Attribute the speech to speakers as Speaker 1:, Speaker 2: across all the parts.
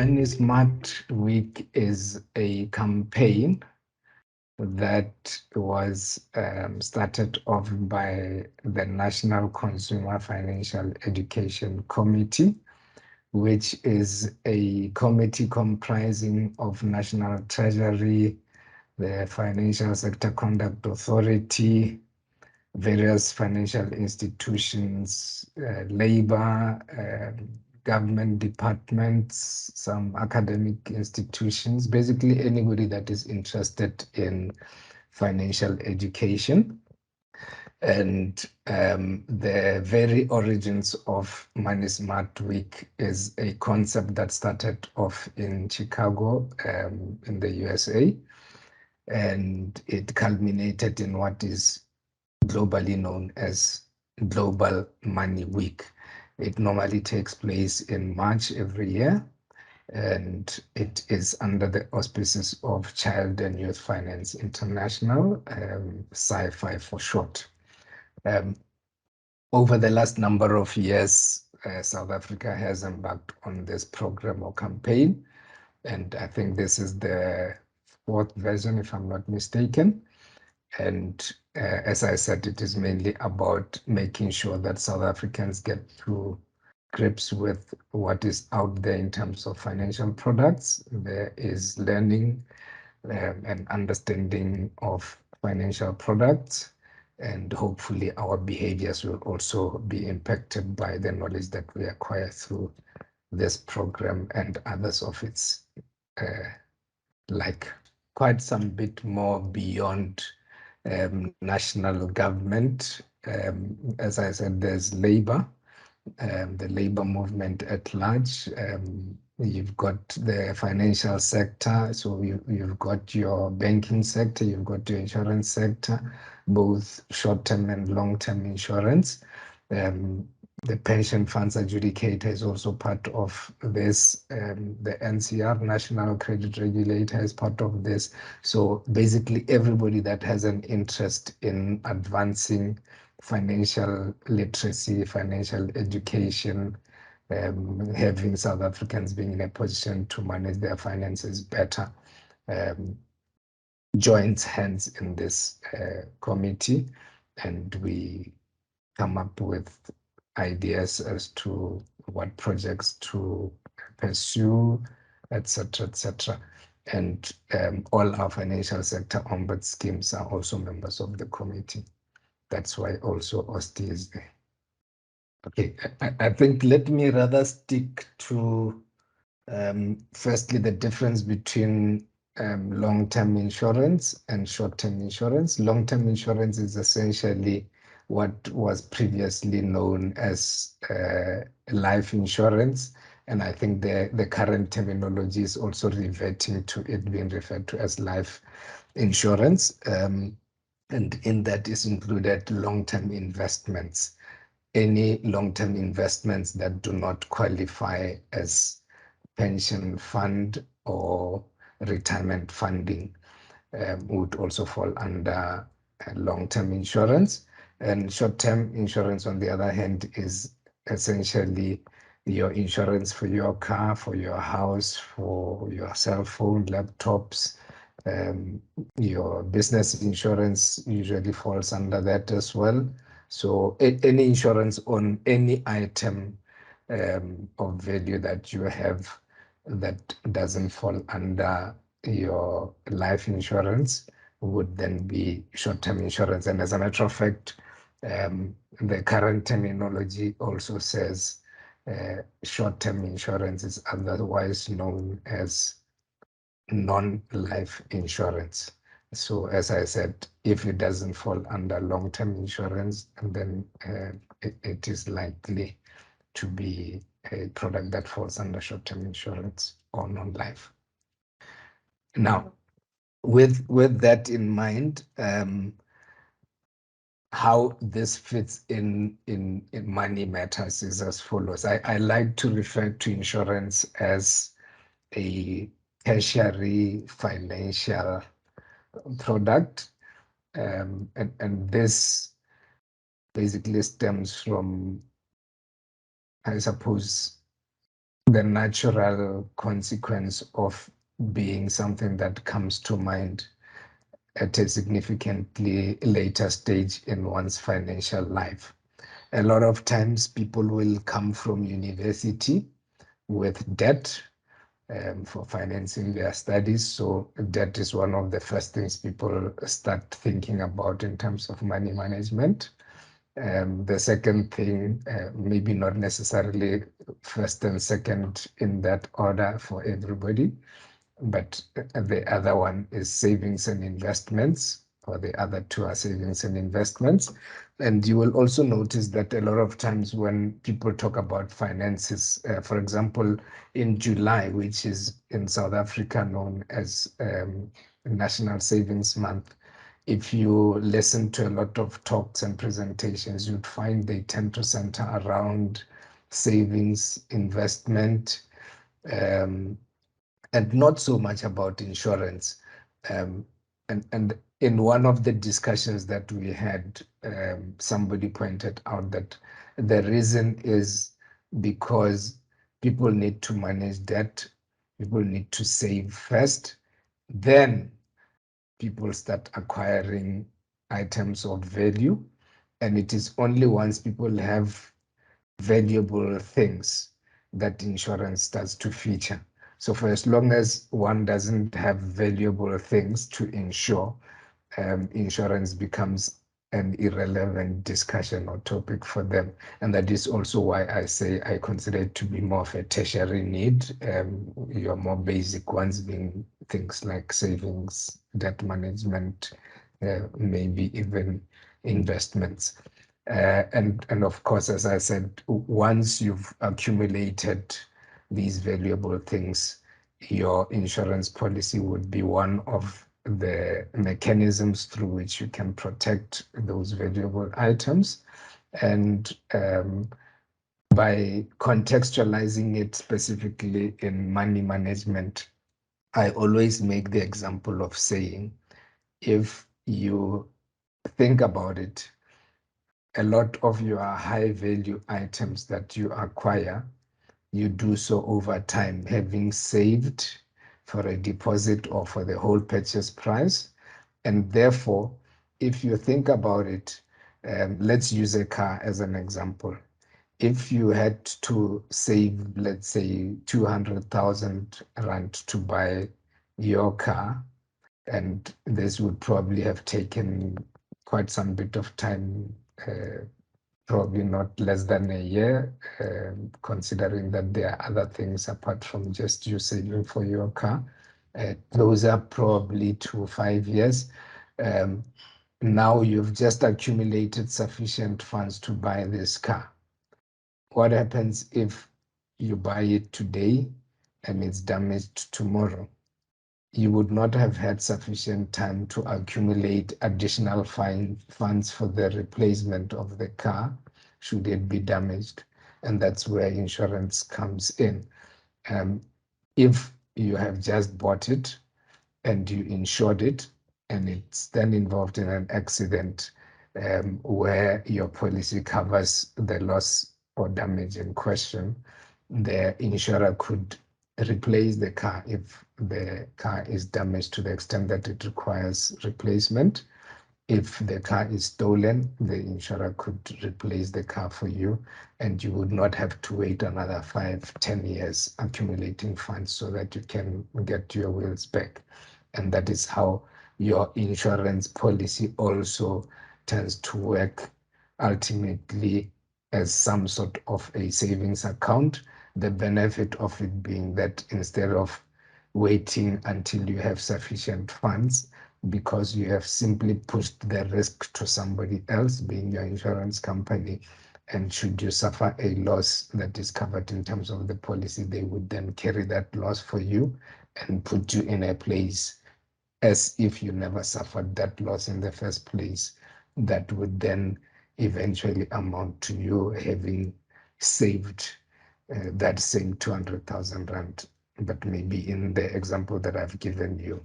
Speaker 1: Money Smart Week is a campaign that was started off by the National Consumer Financial Education Committee, which is a committee comprising of National Treasury, the Financial Sector Conduct Authority, various financial institutions, labor, government departments, some academic institutions, basically anybody that is interested in financial education. And the very origins of Money Smart Week is a concept that started off in Chicago, in the USA, and it culminated in what is globally known as Global Money Week. It normally takes place in March every year, and it is under the auspices of Child and Youth Finance International, CYFI for short. Over the last number of years, South Africa has embarked on this program or campaign, and I think this is the fourth version, if I'm not mistaken. And as I said, it is mainly about making sure that South Africans get to grips with what is out there in terms of financial products. There is learning and understanding of financial products, and hopefully our behaviors will also be impacted by the knowledge that we acquire through this program and others of its like quite some bit more beyond national government. As I said, there's labor, the labor movement at large. You've got the financial sector, so you've got your banking sector, you've got your insurance sector, both short-term and long-term insurance. The pension funds adjudicator is also part of this. The NCR, National Credit Regulator, is part of this. So basically everybody that has an interest in advancing financial literacy, financial education, having South Africans being in a position to manage their finances better, joins hands in this committee, and we come up with ideas as to what projects to pursue, etc., etc. And all our financial sector ombud schemes are also members of the committee. That's why also OSTI is there. Okay, I think let me rather stick to firstly the difference between long-term insurance and short-term insurance. Long-term insurance is essentially what was previously known as life insurance, and I think the current terminology is also reverting to it being referred to as life insurance, and in that is included long-term investments. Any long-term investments that do not qualify as pension fund or retirement funding would also fall under long-term insurance. And short-term insurance, on the other hand, is essentially your insurance for your car, for your house, for your cell phone, laptops. Your business insurance usually falls under that as well. So any insurance on any item of value that you have that doesn't fall under your life insurance would then be short-term insurance. And as a matter of fact, the current terminology also says short-term insurance is otherwise known as non-life insurance. So as I said, if it doesn't fall under long-term insurance, then it is likely to be a product that falls under short-term insurance or non-life. Now, with that in mind, how this fits in money matters is as follows. I like to refer to insurance as a tertiary financial product, and this basically stems from, I suppose, the natural consequence of being something that comes to mind at a significantly later stage in one's financial life. A lot of times people will come from university with debt for financing their studies. So debt is one of the first things people start thinking about in terms of money management. The second thing, maybe not necessarily first and second in that order for everybody, but the other one is savings and investments, or the other two are savings and investments. And you will also notice that a lot of times when people talk about finances, for example, in July, which is in South Africa known as National Savings Month, if you listen to a lot of talks and presentations, you'd find they tend to center around savings, investment, um, and not so much about insurance. Um, and in one of the discussions that we had, somebody pointed out that the reason is because people need to manage debt, people need to save first, then people start acquiring items of value. And it is only once people have valuable things that insurance starts to feature. So for as long as one doesn't have valuable things to insure, insurance becomes an irrelevant discussion or topic for them. And that is also why I say I consider it to be more of a tertiary need. Your more basic ones being things like savings, debt management, maybe even investments. And of course, as I said, once you've accumulated these valuable things, your insurance policy would be one of the mechanisms through which you can protect those valuable items. And by contextualizing it specifically in money management, I always make the example of saying, if you think about it, a lot of your high value items that you acquire, you do so over time, having saved for a deposit or for the whole purchase price. And therefore, if you think about it, let's use a car as an example. If you had to save, let's say, 200,000 Rand to buy your car, and this would probably have taken quite some bit of time, probably not less than a year, considering that there are other things apart from just you saving for your car. Those are probably 2 5 years. Um, Now you've just accumulated sufficient funds to buy this car. What happens if you buy it today and it's damaged tomorrow? You would not have had sufficient time to accumulate additional funds for the replacement of the car should it be damaged. And that's where insurance comes in. Um, if you have just bought it and you insured it, and it's then involved in an accident where your policy covers the loss or damage in question, the insurer could replace the car if the car is damaged to the extent that it requires replacement. If the car is stolen, the insurer could replace the car for you, and you would not have to wait another 5 10 years accumulating funds so that you can get your wheels back. And that is how your insurance policy also tends to work ultimately as some sort of a savings account. The benefit of it being that instead of waiting until you have sufficient funds, because you have simply pushed the risk to somebody else, being your insurance company. And should you suffer a loss that is covered in terms of the policy, they would then carry that loss for you and put you in a place as if you never suffered that loss in the first place. That would then eventually amount to you having saved that same 200,000 Rand, but maybe in the example that I've given you,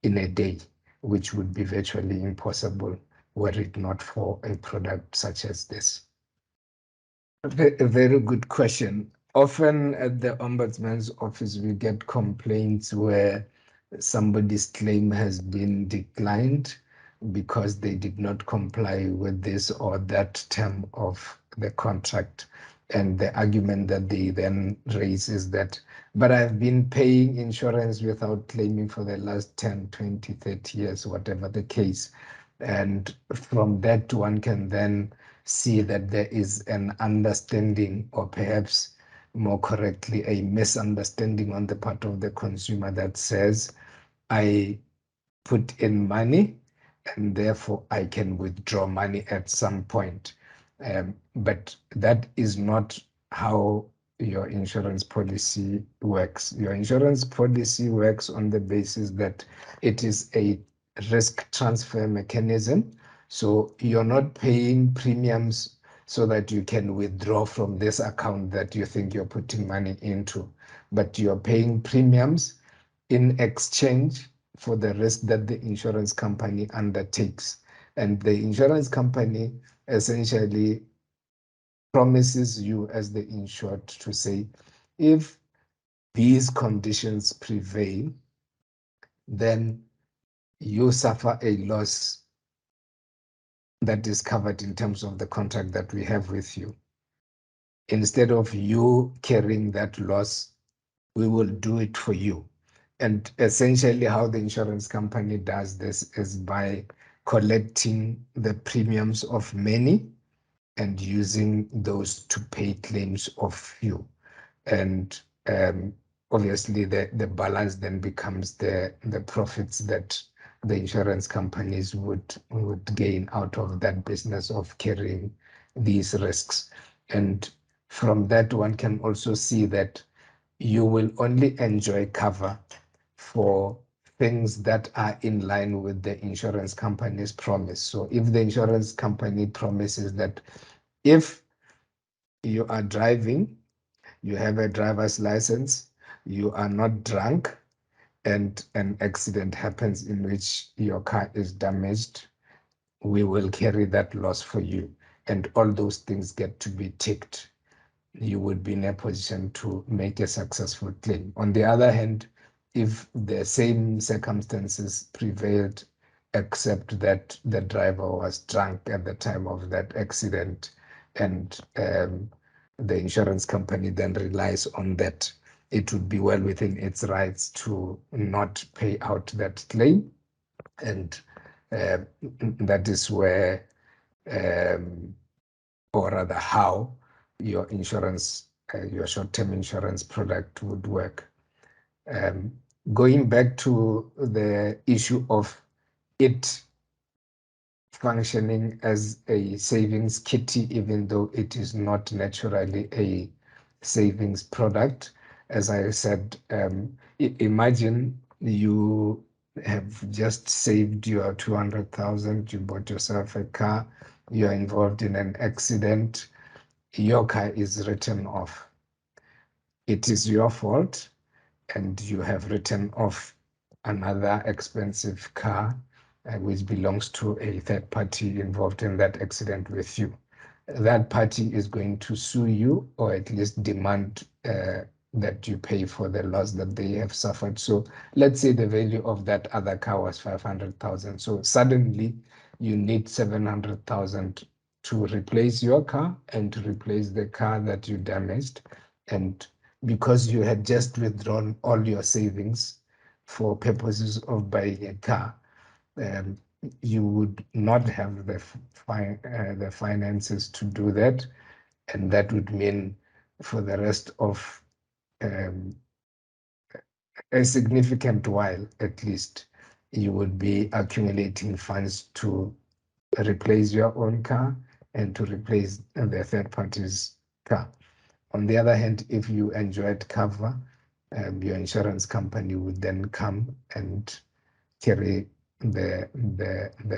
Speaker 1: in a day, which would be virtually impossible were it not for a product such as this. A very good question. Often at the Ombudsman's office, we get complaints where somebody's claim has been declined because they did not comply with this or that term of the contract. And the argument that they then raise is that, but I've been paying insurance without claiming for the last 10, 20, 30 years, whatever the case. And from that, one can then see that there is an understanding, or perhaps more correctly, a misunderstanding on the part of the consumer that says, I put in money and therefore I can withdraw money at some point. But that is not how your insurance policy works. Your insurance policy works on the basis that it is a risk transfer mechanism. So you're not paying premiums so that you can withdraw from this account that you think you're putting money into, but you're paying premiums in exchange for the risk that the insurance company undertakes. And the insurance company essentially promises you as the insured to say, if these conditions prevail, then you suffer a loss that is covered in terms of the contract that we have with you. Instead of you carrying that loss, we will do it for you. And essentially how the insurance company does this is by collecting the premiums of many and using those to pay claims of few. And obviously the balance then becomes the profits that the insurance companies would gain out of that business of carrying these risks. And from that, one can also see that you will only enjoy cover for things that are in line with the insurance company's promise. So if the insurance company promises that if you are driving, you have a driver's license, you are not drunk, and an accident happens in which your car is damaged, we will carry that loss for you. And all those things get to be ticked. You would be in a position to make a successful claim. On the other hand, if the same circumstances prevailed, except that the driver was drunk at the time of that accident, and the insurance company then relies on that, it would be well within its rights to not pay out that claim. And that is where, or rather how, your insurance, your short-term insurance product would work. Going back to the issue of it functioning as a savings kitty, even though it is not naturally a savings product. As I said, imagine you have just saved your 200,000, you bought yourself a car, you are involved in an accident, your car is written off. It is your fault, and you have written off another expensive car which belongs to a third party involved in that accident with you. That party is going to sue you, or at least demand that you pay for the loss that they have suffered. So let's say the value of that other car was 500,000. So suddenly you need 700,000 to replace your car and to replace the car that you damaged. And because you had just withdrawn all your savings for purposes of buying a car, you would not have the finances to do that, and that would mean for the rest of a significant while, at least, you would be accumulating funds to replace your own car and to replace the third party's car. On the other hand, if you enjoyed cover, your insurance company would then come and carry the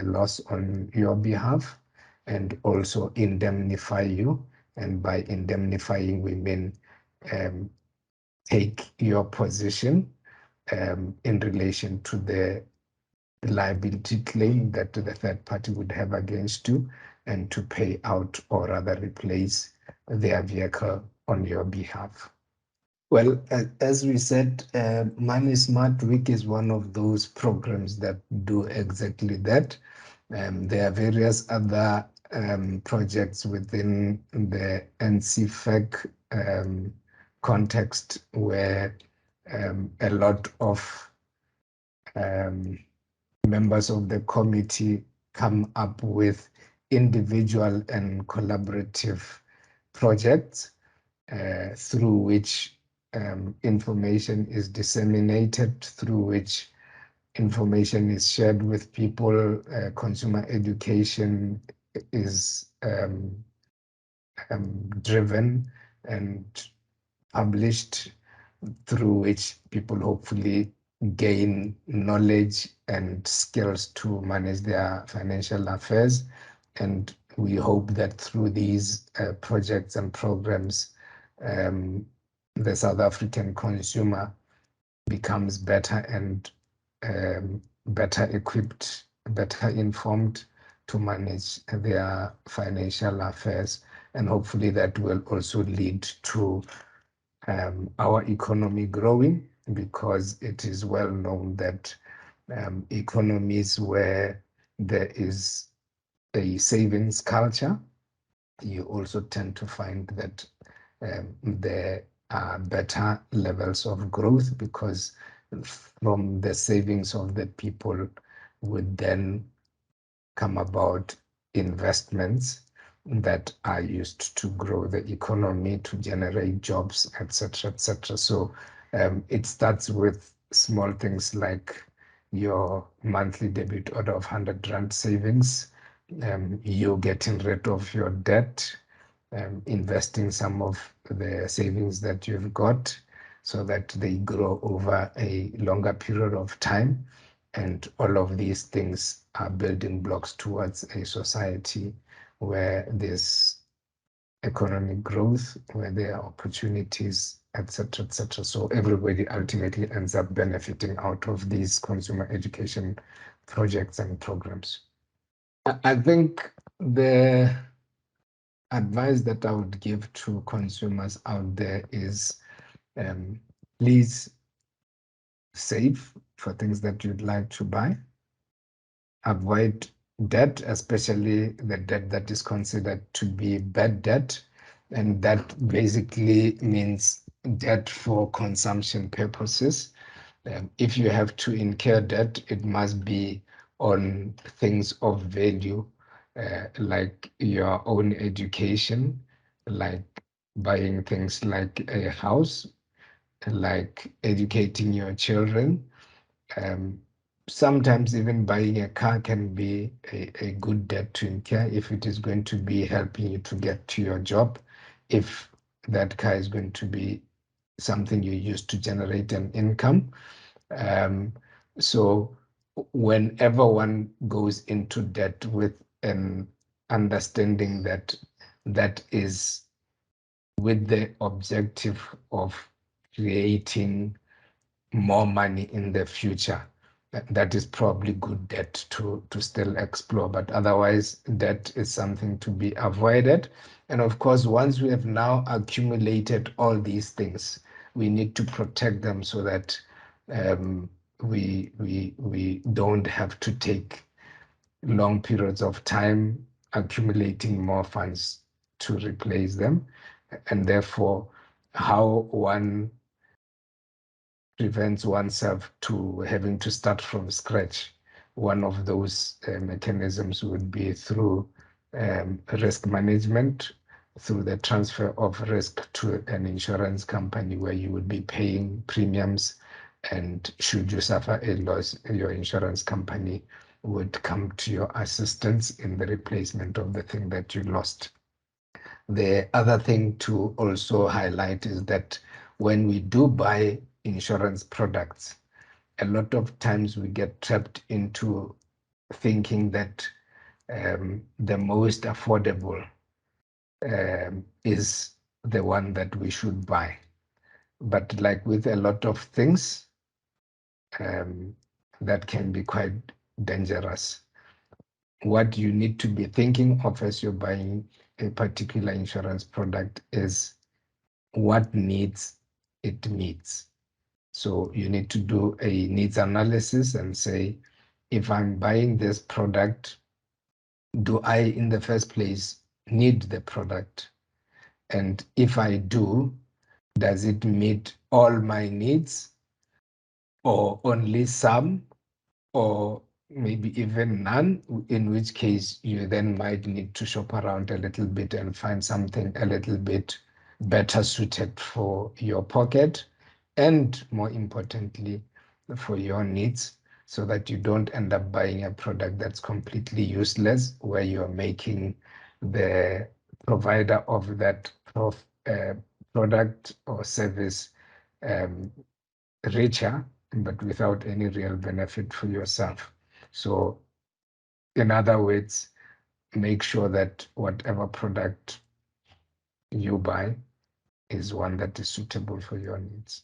Speaker 1: loss on your behalf and also indemnify you. And by indemnifying, we mean take your position in relation to the liability claim that the third party would have against you, and to pay out, or rather replace, their vehicle on your behalf? Well, as we said, Money Smart Week is one of those programs that do exactly that. There are various other projects within the NCFEC context where a lot of members of the committee come up with individual and collaborative projects through which information is disseminated, through which information is shared with people, consumer education is driven and published, through which people hopefully gain knowledge and skills to manage their financial affairs. And we hope that through these projects and programs, the South African consumer becomes better and better equipped, better informed to manage their financial affairs. And hopefully that will also lead to our economy growing, because it is well known that economies where there is a savings culture, you also tend to find that there are better levels of growth, because from the savings of the people would then come about investments that are used to grow the economy, to generate jobs, etc., etc. So it starts with small things like your monthly debit order of 100 Rand savings, you getting rid of your debt, investing some of the savings that you've got so that they grow over a longer period of time. And all of these things are building blocks towards a society where there's economic growth, where there are opportunities, etc., etc. So everybody ultimately ends up benefiting out of these consumer education projects and programs. I think the advice that I would give to consumers out there is please save for things that you'd like to buy. Avoid debt, especially the debt that is considered to be bad debt. And that basically means debt for consumption purposes. If you have to incur debt, it must be on things of value, like your own education, like buying things like a house, like educating your children. Um, Sometimes even buying a car can be a good debt to incur if it is going to be helping you to get to your job, if that car is going to be something you use to generate an income. Um, so whenever one goes into debt with an understanding that that is with the objective of creating more money in the future, that is probably good debt to still explore. But otherwise, debt is something to be avoided. And of course, once we have now accumulated all these things, we need to protect them so that we don't have to take long periods of time accumulating more funds to replace them. And therefore, how one prevents oneself to having to start from scratch. One of those mechanisms would be through risk management, through the transfer of risk to an insurance company where you would be paying premiums, and should you suffer a loss, your insurance company would come to your assistance in the replacement of the thing that you lost. The other thing to also highlight is that when we do buy insurance products, a lot of times we get trapped into thinking that the most affordable is the one that we should buy. But like with a lot of things, that can be quite dangerous. What you need to be thinking of as you're buying a particular insurance product is what needs it meets. So you need to do a needs analysis and say, if I'm buying this product, do I, in the first place, need the product? And if I do, does it meet all my needs or only some, or maybe even none, in which case you then might need to shop around a little bit and find something a little bit better suited for your pocket and, more importantly, for your needs, so that you don't end up buying a product that's completely useless, where you're making the provider of that product or service um, richer, but without any real benefit for yourself. So, in other words, make sure that whatever product you buy is one that is suitable for your needs.